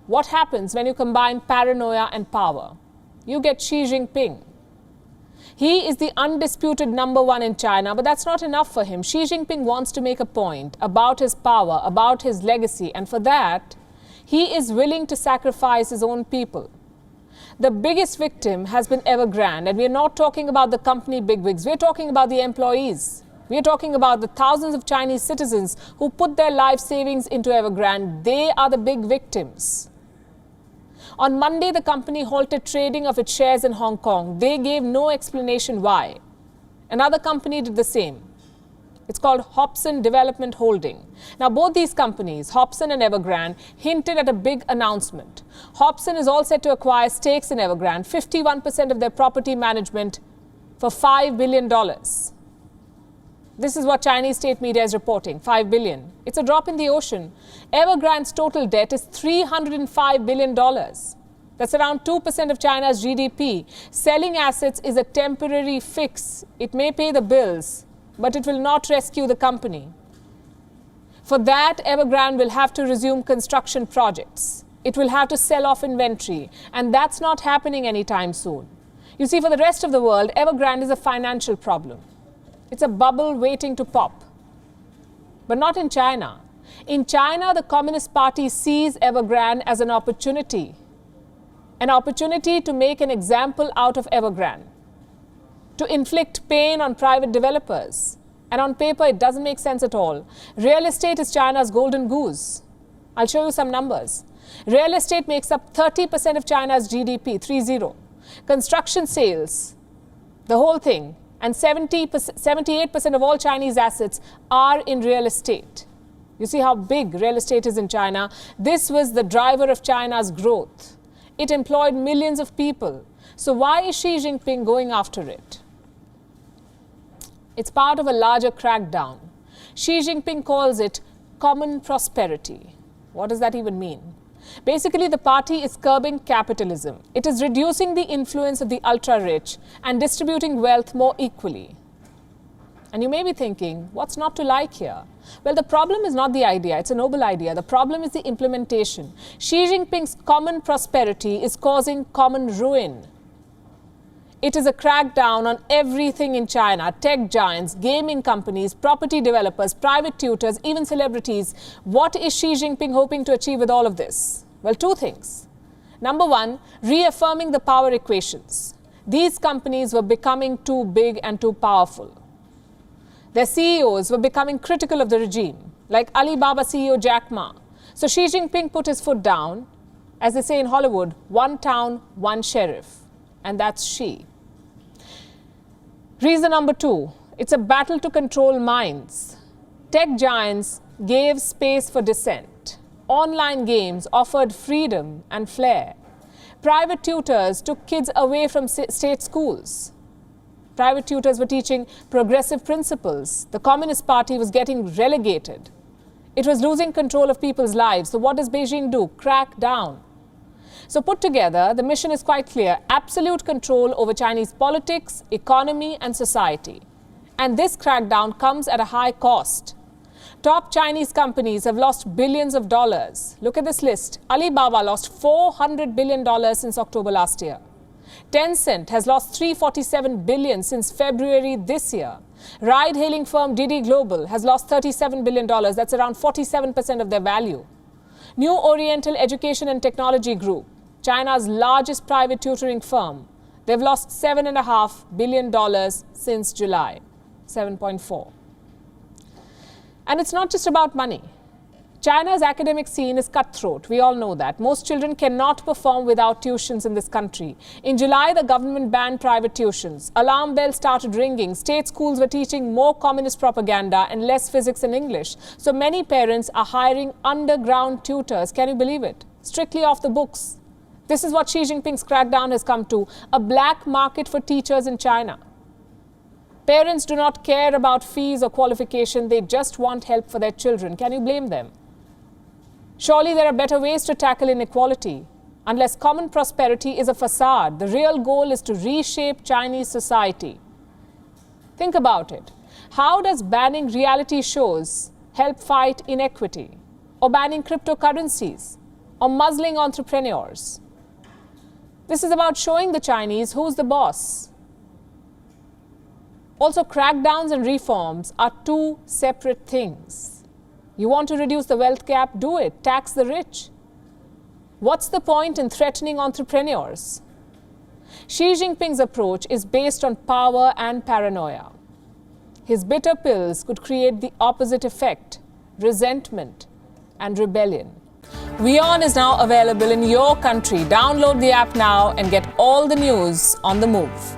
What happens when you combine paranoia and power? You get Xi Jinping. He is the undisputed #1 in China, but that's not enough for him. Xi Jinping wants to make a point about his power, about his legacy, and for that, he is willing to sacrifice his own people. The biggest victim has been Evergrande, and we are not talking about the company bigwigs. We are talking about the employees. We are talking about the thousands of Chinese citizens who put their life savings into Evergrande. They are the big victims. On Monday, the company halted trading of its shares in Hong Kong. They gave no explanation why. Another company did the same. It's called Hobson Development Holding. Now, both these companies, Hobson and Evergrande, hinted at a big announcement. Hobson is all set to acquire stakes in Evergrande, 51% of their property management, for $5 billion. This is what Chinese state media is reporting, $5 billion. It's a drop in the ocean. Evergrande's total debt is $305 billion. That's around 2% of China's GDP. Selling assets is a temporary fix. It may pay the bills, but it will not rescue the company. For that, Evergrande will have to resume construction projects. It will have to sell off inventory, and that's not happening anytime soon. You see, for the rest of the world, Evergrande is a financial problem. It's a bubble waiting to pop. But not in China. In China, the Communist Party sees Evergrande as an opportunity to make an example out of Evergrande, to inflict pain on private developers. And on paper, it doesn't make sense at all. Real estate is China's golden goose. I'll show you some numbers. Real estate makes up 30% of China's GDP, 30. Construction sales, the whole thing, and 78% of all Chinese assets are in real estate. You see how big real estate is in China. This was the driver of China's growth. It employed millions of people. So why is Xi Jinping going after it? It's part of a larger crackdown. Xi Jinping calls it common prosperity. What does that even mean? Basically, the party is curbing capitalism. It is reducing the influence of the ultra-rich and distributing wealth more equally. And you may be thinking, what's not to like here? Well, the problem is not the idea. It's a noble idea. The problem is the implementation. Xi Jinping's common prosperity is causing common ruin. It is a crackdown on everything in China: tech giants, gaming companies, property developers, private tutors, even celebrities. What is Xi Jinping hoping to achieve with all of this? Well, two things. Number one, reaffirming the power equations. These companies were becoming too big and too powerful. Their CEOs were becoming critical of the regime, like Alibaba CEO Jack Ma. So Xi Jinping put his foot down. As they say in Hollywood, one town, one sheriff. And that's Xi. Reason number two, it's a battle to control minds. Tech giants gave space for dissent. Online games offered freedom and flair. Private tutors took kids away from state schools. Private tutors were teaching progressive principles. The Communist Party was getting relegated. It was losing control of people's lives. So what does Beijing do? Crack down. So put together, the mission is quite clear: absolute control over Chinese politics, economy, and society. And this crackdown comes at a high cost. Top Chinese companies have lost billions of dollars. Look at this list. Alibaba lost $400 billion since October last year. Tencent has lost $347 billion since February this year. Ride-hailing firm Didi Global has lost $37 billion. That's around 47% of their value. New Oriental Education and Technology Group, China's largest private tutoring firm, they've lost $7.5 billion since July, 7.4. And it's not just about money. China's academic scene is cutthroat. We all know that. Most children cannot perform without tuitions in this country. In July, the government banned private tuitions. Alarm bells started ringing. State schools were teaching more communist propaganda and less physics and English. So many parents are hiring underground tutors. Can you believe it? Strictly off the books. This is what Xi Jinping's crackdown has come to: a black market for teachers in China. Parents do not care about fees or qualification. They just want help for their children. Can you blame them? Surely there are better ways to tackle inequality. Unless common prosperity is a facade, the real goal is to reshape Chinese society. Think about it. How does banning reality shows help fight inequity? Or banning cryptocurrencies? or muzzling entrepreneurs. This is about showing the Chinese who's the boss. Also, crackdowns and reforms are two separate things. You want to reduce the wealth gap? Do it. Tax the rich. What's the point in threatening entrepreneurs? Xi Jinping's approach is based on power and paranoia. His bitter pills could create the opposite effect: resentment and rebellion. WION is now available in your country. Download the app now and get all the news on the move.